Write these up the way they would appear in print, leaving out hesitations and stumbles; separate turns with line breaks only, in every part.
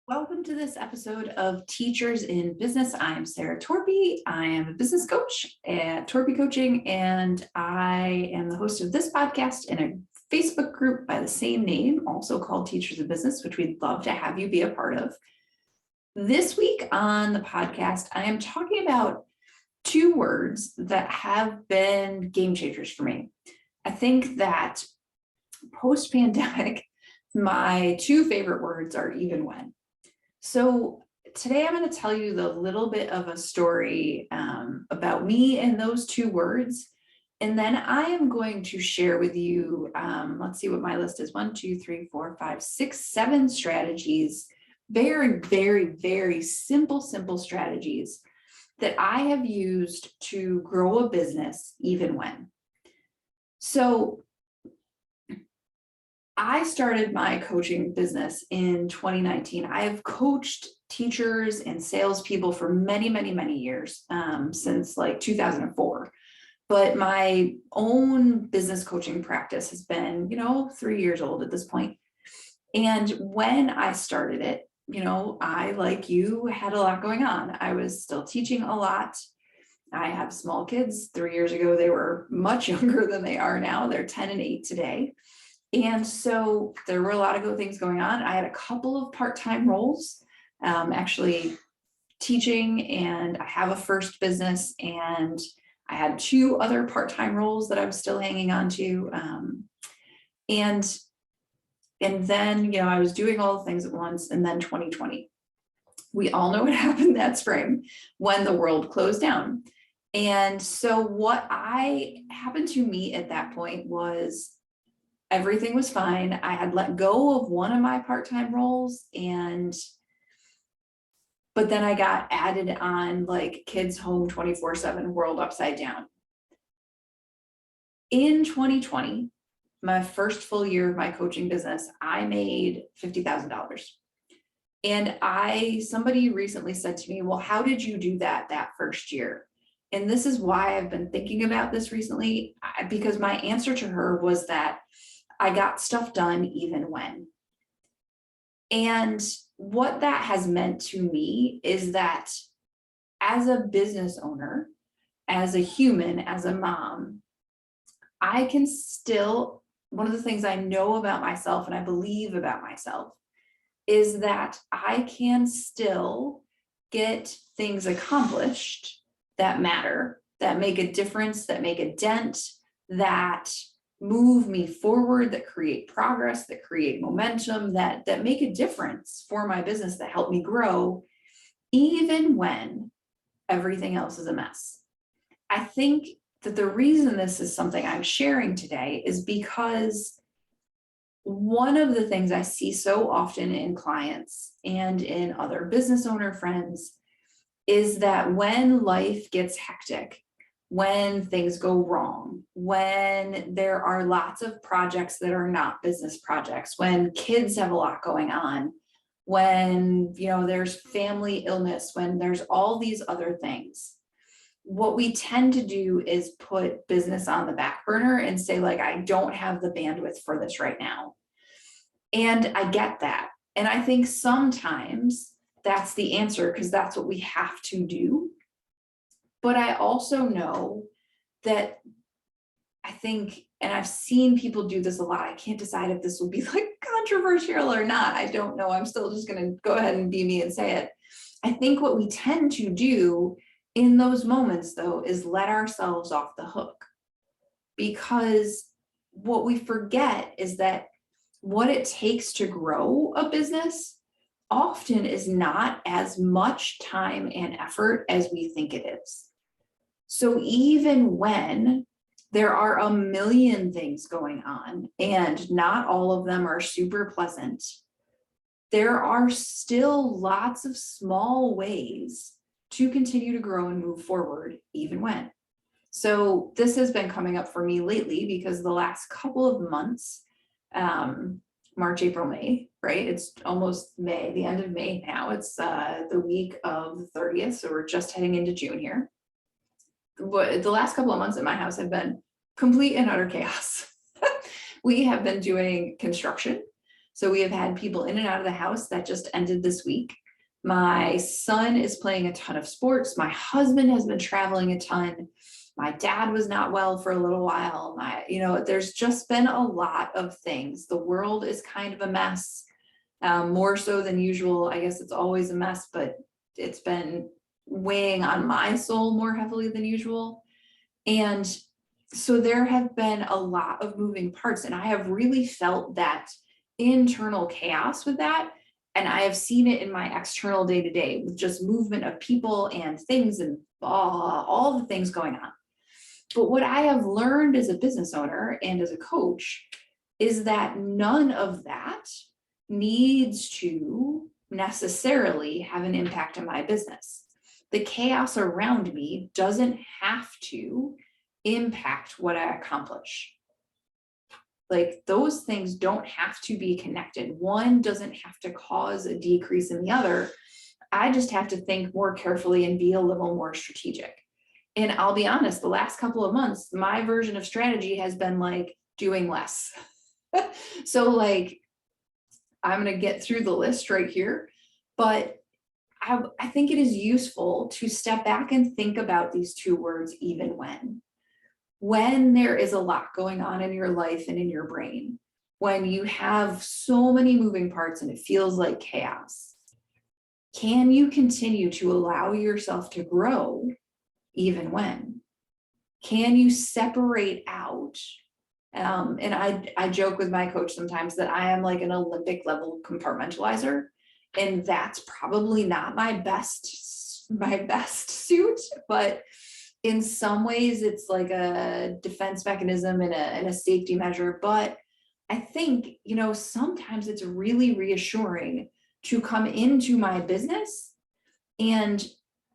Welcome to this episode of Teachers in Business. I'm Sarah Torpy. I am a business coach at Torpy Coaching, and I am the host of this podcast in a Facebook group by the same name, also called Teachers in Business, which we'd love to have you be a part of. This week on the podcast, I am talking about two words that have been game changers for me. I think that post-pandemic, my two favorite words are even when. So today I'm going to tell you the little bit of a story about me and those two words. And then I am going to share with you, let's see what my list is, 1, 2, 3, 4, 5, 6, 7 strategies, very, very, very simple strategies that I have used to grow a business even when. So I started my coaching business in 2019. I have coached teachers and salespeople for many, many, many years, since like 2004. But my own business coaching practice has been, 3 years old at this point. And when I started it, I, like you, had a lot going on. I was still teaching a lot. I have small kids. 3 years ago, they were much younger than they are now. They're 10 and 8 today. And so there were a lot of good things going on. I had a couple of part-time roles, actually teaching, and I have a first business, and I had 2 other part-time roles that I'm still hanging on to. And then, I was doing all the things at once, and then 2020. We all know what happened that spring when the world closed down. And so what I happened to me at that point was everything was fine. I had let go of one of my part-time roles, but then I got added on like kids home 24/7, world upside down. In 2020, my first full year of my coaching business, I made $50,000. And somebody recently said to me, well, how did you do that first year? And this is why I've been thinking about this recently, because my answer to her was that I got stuff done even when. And what that has meant to me is that as a business owner, as a human, as a mom, I can still, one of the things I know about myself and I believe about myself is that I can still get things accomplished that matter, that make a difference, that make a dent, that move me forward, that create progress, that create momentum, that make a difference for my business, that help me grow, even when everything else is a mess. I think that the reason this is something I'm sharing today is because one of the things I see so often in clients and in other business owner friends is that when life gets hectic, when things go wrong, when there are lots of projects that are not business projects, when kids have a lot going on, when there's family illness, when there's all these other things, what we tend to do is put business on the back burner and say, like, I don't have the bandwidth for this right now. And I get that. And I think sometimes that's the answer because that's what we have to do. But I also know that I think, and I've seen people do this a lot, I can't decide if this will be like controversial or not. I don't know. I'm still just going to go ahead and be me and say it. I think what we tend to do in those moments, though, is let ourselves off the hook. Because what we forget is that what it takes to grow a business often is not as much time and effort as we think it is. So even when there are a million things going on and not all of them are super pleasant, there are still lots of small ways to continue to grow and move forward, even when. So this has been coming up for me lately because the last couple of months, March, April, May, right? It's almost May, the end of May now. It's the week of the 30th. So we're just heading into June here. But the last couple of months at my house have been complete and utter chaos. We have been doing construction So we have had people in and out of the house. That just ended this week. My son is playing a ton of sports. My husband has been traveling a ton. My dad was not well for a little while. There's just been a lot of things. The world is kind of a mess, more so than usual. I guess it's always a mess, but it's been weighing on my soul more heavily than usual. And so there have been a lot of moving parts, and I have really felt that internal chaos with that. And I have seen it in my external day to day with just movement of people and things and all the things going on. But what I have learned as a business owner and as a coach is that none of that needs to necessarily have an impact on my business. The chaos around me doesn't have to impact what I accomplish. Like, those things don't have to be connected. One doesn't have to cause a decrease in the other. I just have to think more carefully and be a little more strategic. And I'll be honest, the last couple of months, my version of strategy has been like doing less. So like, I'm going to get through the list right here, but I think it is useful to step back and think about these two words, even when there is a lot going on in your life and in your brain, when you have so many moving parts and it feels like chaos. Can you continue to allow yourself to grow even when? Can you separate out? And I joke with my coach sometimes that I am like an Olympic level compartmentalizer, and that's probably not my best suit, but in some ways it's like a defense mechanism and a safety measure. But I think, sometimes it's really reassuring to come into my business and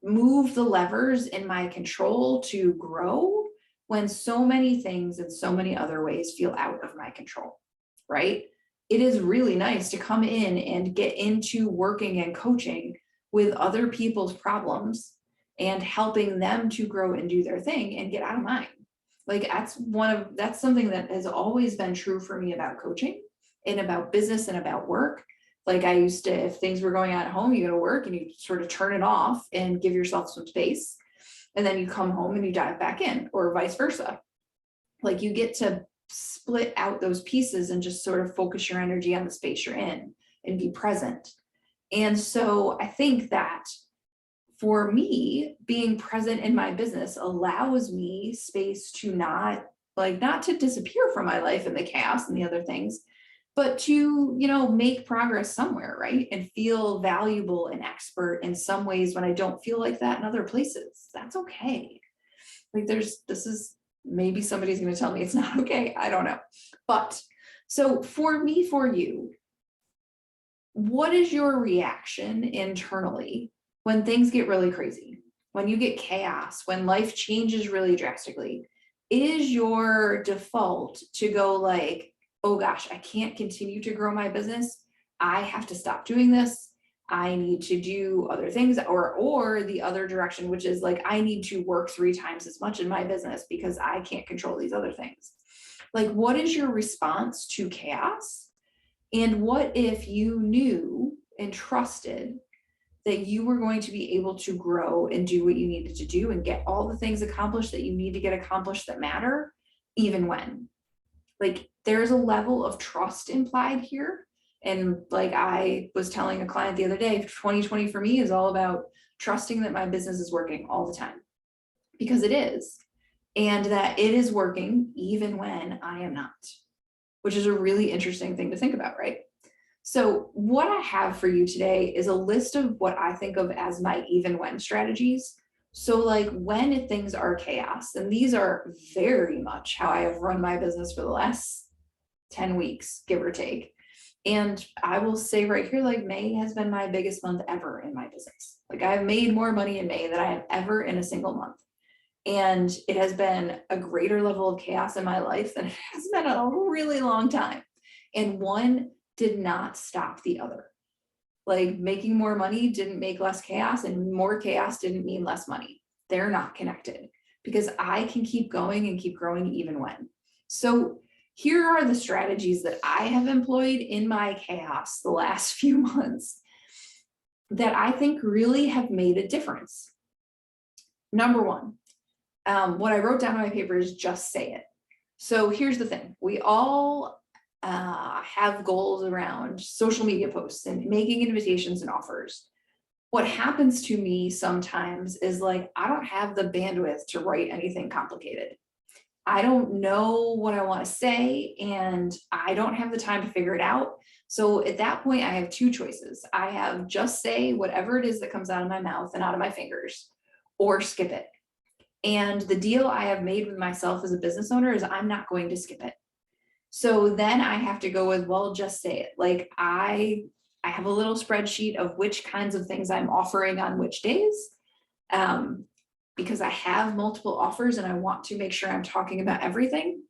move the levers in my control to grow when so many things in so many other ways feel out of my control, right? It is really nice to come in and get into working and coaching with other people's problems and helping them to grow and do their thing and get out of mine. Like, that's something that has always been true for me about coaching and about business and about work. Like, I used to, if things were going on at home, you go to work and you sort of turn it off and give yourself some space. And then you come home and you dive back in, or vice versa. Like, you get to split out those pieces and just sort of focus your energy on the space you're in and be present. And so I think that for me, being present in my business allows me space to not to disappear from my life and the chaos and the other things, but to, make progress somewhere, right? And feel valuable and expert in some ways when I don't feel like that in other places. That's okay. Like, maybe somebody's going to tell me it's not okay. I don't know. But so for you, what is your reaction internally when things get really crazy, when you get chaos, when life changes really drastically? Is your default to go like, oh gosh, I can't continue to grow my business. I have to stop doing this. I need to do other things, or the other direction, which is like, I need to work 3 times as much in my business because I can't control these other things. Like, what is your response to chaos? And what if you knew and trusted that you were going to be able to grow and do what you needed to do and get all the things accomplished that you need to get accomplished that matter, even when? Like, there's a level of trust implied here. And like I was telling a client the other day, 2020 for me is all about trusting that my business is working all the time, because it is, and that it is working even when I am not, which is a really interesting thing to think about, right? So what I have for you today is a list of what I think of as my even when strategies. So like, when things are chaos, and these are very much how I have run my business for the last 10 weeks, give or take. And I will say right here, like, May has been my biggest month ever in my business. Like, I've made more money in May than I have ever in a single month. And it has been a greater level of chaos in my life than it has been in a really long time. And one did not stop the other. Like, making more money didn't make less chaos, and more chaos didn't mean less money. They're not connected, because I can keep going and keep growing even when. So here are the strategies that I have employed in my chaos the last few months that I think really have made a difference. Number one, what I wrote down on my paper is just say it. So here's the thing. We all have goals around social media posts and making invitations and offers. What happens to me sometimes is like, I don't have the bandwidth to write anything complicated. I don't know what I want to say, and I don't have the time to figure it out. So at that point, I have two choices. I have just say whatever it is that comes out of my mouth and out of my fingers, or skip it. And the deal I have made with myself as a business owner is I'm not going to skip it. So then I have to go with, well, just say it. Like I have a little spreadsheet of which kinds of things I'm offering on which days, because I have multiple offers and I want to make sure I'm talking about everything.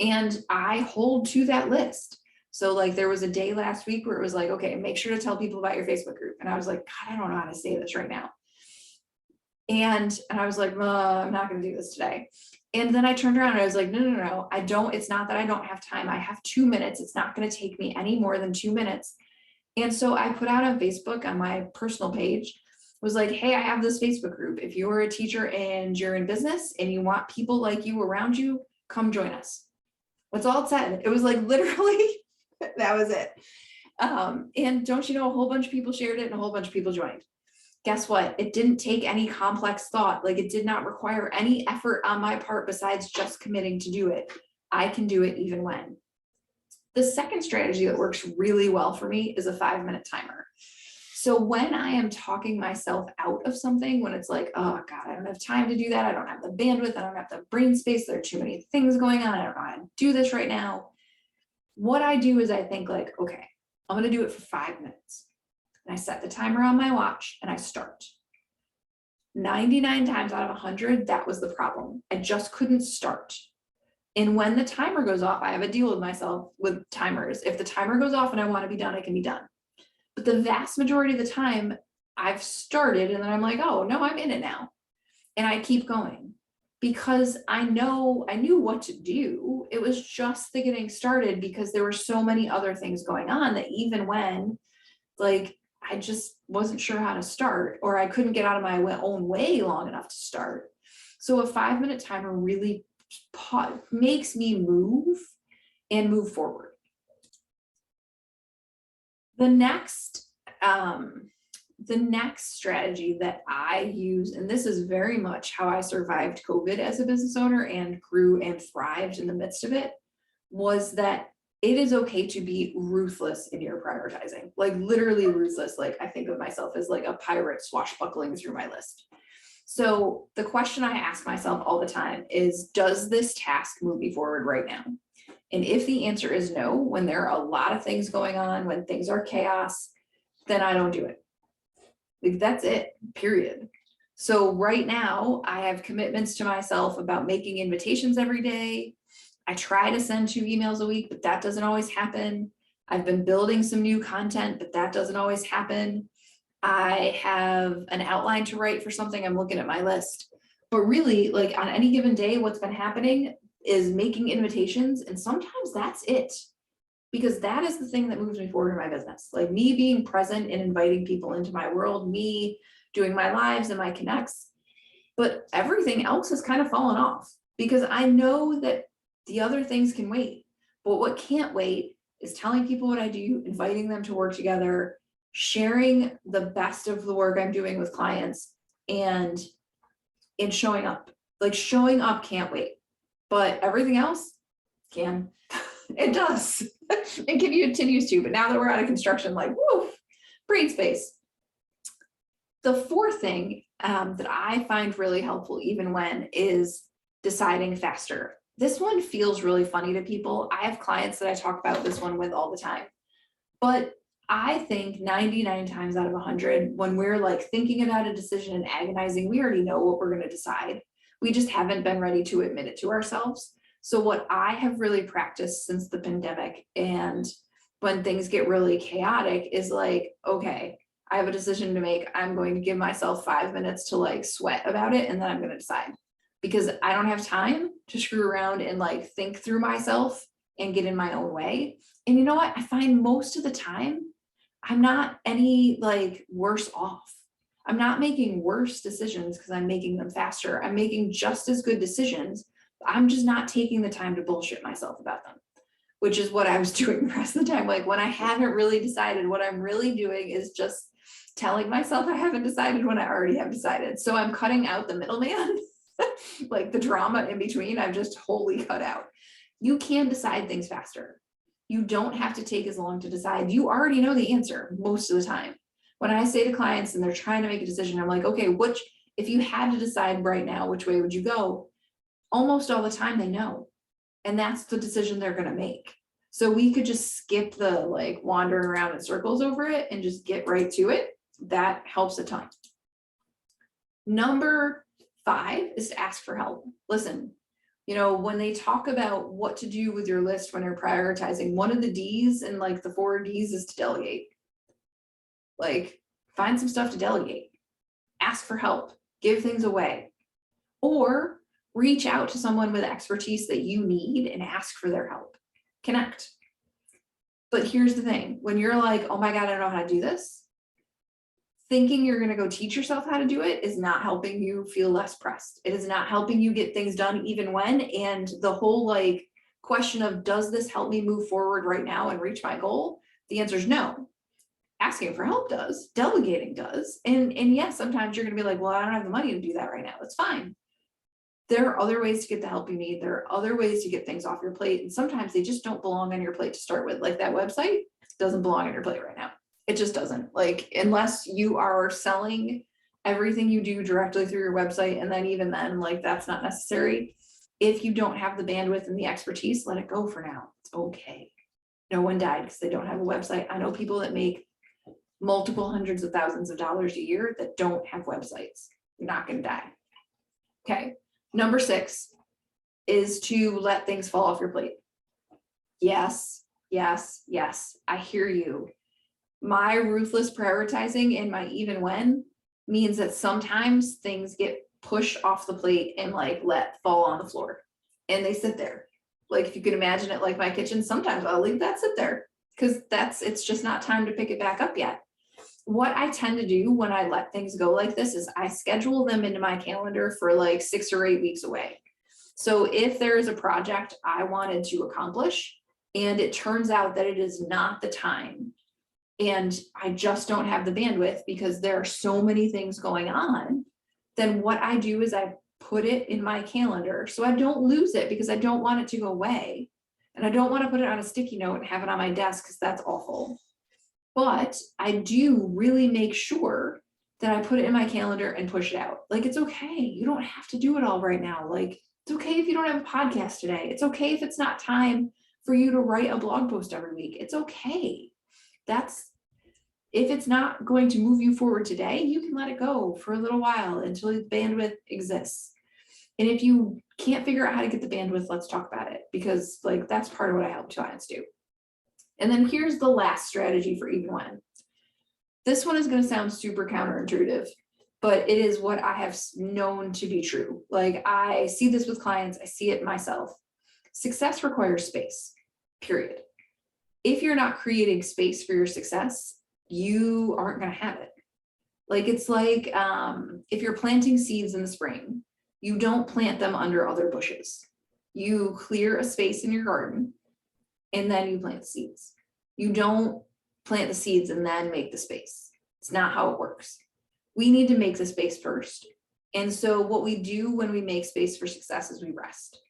And I hold to that list. So like there was a day last week where it was like, okay, make sure to tell people about your Facebook group. And I was like, God, I don't know how to say this right now. And I was like, I'm not going to do this today. And then I turned around and I was like, no, I don't. It's not that I don't have time. I have 2 minutes. It's not going to take me any more than 2 minutes. And so I put out on Facebook on my personal page, was like, hey, I have this Facebook group. If you're a teacher and you're in business and you want people like you around you, come join us. That's all it said. It was like literally, that was it. And don't you know, a whole bunch of people shared it and a whole bunch of people joined. Guess what? It didn't take any complex thought. Like it did not require any effort on my part besides just committing to do it. I can do it even when. The second strategy that works really well for me is a 5-minute timer. So when I am talking myself out of something, when it's like, oh God, I don't have time to do that. I don't have the bandwidth. I don't have the brain space. There are too many things going on. I don't know how to do this right now. What I do is I think like, okay, I'm going to do it for 5 minutes. And I set the timer on my watch and I start. 99 times out of 100, that was the problem. I just couldn't start. And when the timer goes off, I have a deal with myself with timers. If the timer goes off and I want to be done, I can be done. But the vast majority of the time I've started and then I'm like, oh no, I'm in it now. And I keep going because I knew what to do. It was just the getting started because there were so many other things going on that even when like, I just wasn't sure how to start, or I couldn't get out of my own way long enough to start. So a 5-minute timer really makes me move and move forward. The next strategy that I use, and this is very much how I survived COVID as a business owner and grew and thrived in the midst of it, was that it is okay to be ruthless in your prioritizing, like literally ruthless. Like I think of myself as like a pirate swashbuckling through my list. So the question I ask myself all the time is, does this task move me forward right now? And if the answer is no, when there are a lot of things going on, when things are chaos, then I don't do it. Like that's it, period. So right now I have commitments to myself about making invitations every day. I try to send 2 emails a week, but that doesn't always happen. I've been building some new content, but that doesn't always happen. I have an outline to write for something. I'm looking at my list. But really, like on any given day, what's been happening is making invitations. And sometimes that's it. Because that is the thing that moves me forward in my business. Like me being present and inviting people into my world, me doing my lives and my connects. But everything else has kind of fallen off because I know that the other things can wait, but what can't wait is telling people what I do, inviting them to work together, sharing the best of the work I'm doing with clients, and showing up. Like showing up can't wait, but everything else can. It does. It continues to, but now that we're out of construction, like, woo, brain space. The fourth thing that I find really helpful even when is deciding faster. This one feels really funny to people. I have clients that I talk about this one with all the time, but I think 99 times out of 100, when we're like thinking about a decision and agonizing, we already know what we're going to decide. We just haven't been ready to admit it to ourselves. So what I have really practiced since the pandemic and when things get really chaotic is like, okay, I have a decision to make. I'm going to give myself 5 minutes to like sweat about it. And then I'm going to decide, because I don't have time to screw around and like think through myself and get in my own way. And you know what? I find most of the time, I'm not any like worse off. I'm not making worse decisions because I'm making them faster. I'm making just as good decisions. I'm just not taking the time to bullshit myself about them, which is what I was doing the rest of the time. Like when I haven't really decided, what I'm really doing is just telling myself I haven't decided when I already have decided. So I'm cutting out the middleman, like the drama in between, I've just wholly cut out. You can decide things faster. You don't have to take as long to decide. You already know the answer most of the time. When I say to clients and they're trying to make a decision, I'm like, okay, if you had to decide right now, which way would you go? Almost all the time they know. And that's the decision they're going to make. So we could just skip the like wandering around in circles over it and just get right to it. That helps a ton. Number 5 is to ask for help. Listen, when they talk about what to do with your list when you're prioritizing, one of the D's and like the 4 D's is to delegate. Like find some stuff to delegate, ask for help, give things away, or reach out to someone with expertise that you need and ask for their help. Connect. But here's the thing, when you're like, oh my God, I don't know how to do this, thinking you're going to go teach yourself how to do it is not helping you feel less pressed. It is not helping you get things done even when, and the whole like question of, does this help me move forward right now and reach my goal? The answer is no. Asking for help does, delegating does. And yes, sometimes you're going to be like, well, I don't have the money to do that right now. That's fine. There are other ways to get the help you need. There are other ways to get things off your plate. And sometimes they just don't belong on your plate to start with. Like that website doesn't belong on your plate right now. It just doesn't. Like, unless you are selling everything you do directly through your website. And then even then, like that's not necessary. If you don't have the bandwidth and the expertise, let it go for now. It's okay. No one died because they don't have a website. I know people that make multiple hundreds of thousands of dollars a year that don't have websites. You're not going to die. Okay. Number 6 is to let things fall off your plate. Yes, yes, yes. I hear you. My ruthless prioritizing and my even when means that sometimes things get pushed off the plate and like let fall on the floor and they sit there. Like if you can imagine it like my kitchen, sometimes I'll leave that sit there because it's just not time to pick it back up yet. What I tend to do when I let things go like this is I schedule them into my calendar for like 6 or 8 weeks away. So if there is a project I wanted to accomplish and it turns out that it is not the time and I just don't have the bandwidth because there are so many things going on, then what I do is I put it in my calendar so I don't lose it because I don't want it to go away. And I don't want to put it on a sticky note and have it on my desk because that's awful. But I do really make sure that I put it in my calendar and push it out. Like, it's okay. You don't have to do it all right now. Like, it's okay if you don't have a podcast today. It's okay if it's not time for you to write a blog post every week. It's okay. If it's not going to move you forward today, you can let it go for a little while until the bandwidth exists. And if you can't figure out how to get the bandwidth, let's talk about it, because like that's part of what I help clients do. And then here's the last strategy for even when. This one is going to sound super counterintuitive, but it is what I have known to be true. Like I see this with clients, I see it myself. Success requires space, period. If you're not creating space for your success, you aren't going to have it. Like it's like if you're planting seeds in the spring, you don't plant them under other bushes. You clear a space in your garden and then you plant the seeds. You don't plant the seeds and then make the space. It's not how it works. We need to make the space first. And so what we do when we make space for success is we rest.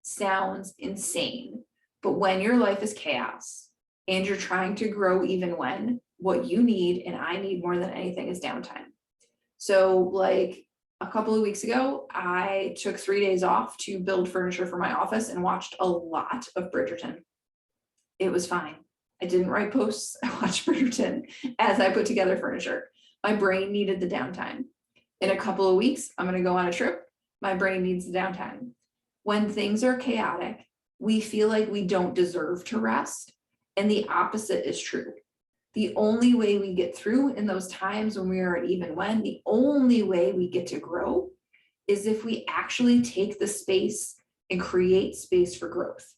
Sounds insane, but when your life is chaos and you're trying to grow even when, what you need, and I need more than anything, is downtime. So like a couple of weeks ago, I took 3 days off to build furniture for my office and watched a lot of Bridgerton. It was fine. I didn't write posts. I watched Bridgerton as I put together furniture. My brain needed the downtime. In a couple of weeks, I'm going to go on a trip. My brain needs the downtime. When things are chaotic, we feel like we don't deserve to rest. And the opposite is true. The only way we get through in those times when we are at even when, the only way we get to grow is if we actually take the space and create space for growth.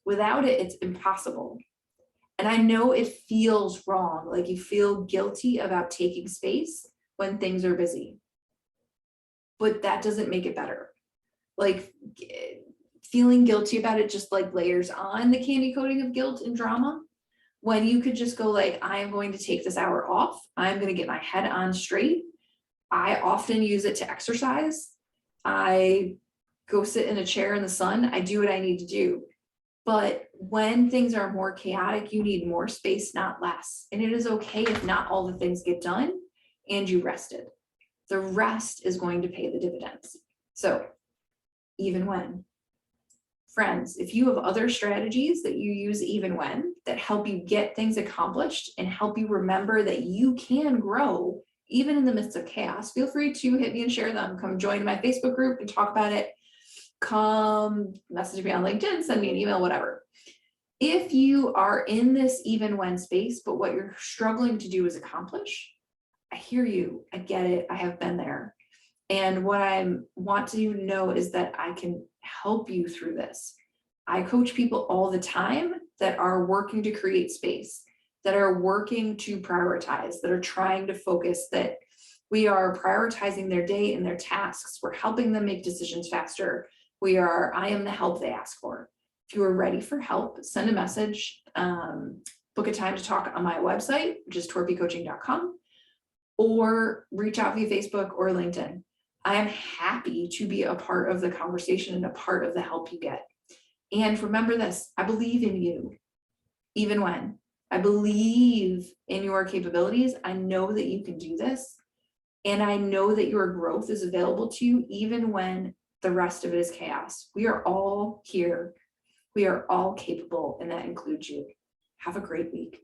Without it, it's impossible. And I know it feels wrong, like you feel guilty about taking space when things are busy, but that doesn't make it better. Like feeling guilty about it just like layers on the candy coating of guilt and drama, when you could just go like, I am going to take this hour off. I'm going to get my head on straight. I often use it to exercise. I go sit in a chair in the sun. I do what I need to do. But when things are more chaotic, you need more space, not less. And it is okay if not all the things get done and you rested. The rest is going to pay the dividends. So even when. Friends, if you have other strategies that you use even when that help you get things accomplished and help you remember that you can grow even in the midst of chaos, feel free to hit me and share them. Come join my Facebook group and talk about it. Come message me on LinkedIn, send me an email, whatever. If you are in this even when space, but what you're struggling to do is accomplish, I hear you. I get it. I have been there. And what I want you to know is that I can help you through this. I coach people all the time that are working to create space, that are working to prioritize, that are trying to focus, that we are prioritizing their day and their tasks. We're helping them make decisions faster. I am the help they ask for. If you are ready for help, send a message, book a time to talk on my website, which is torpycoaching.com, or reach out via Facebook or LinkedIn. I am happy to be a part of the conversation and a part of the help you get. And remember this, I believe in you, even when. I believe in your capabilities. I know that you can do this. And I know that your growth is available to you even when the rest of it is chaos. We are all here. We are all capable, and that includes you. Have a great week.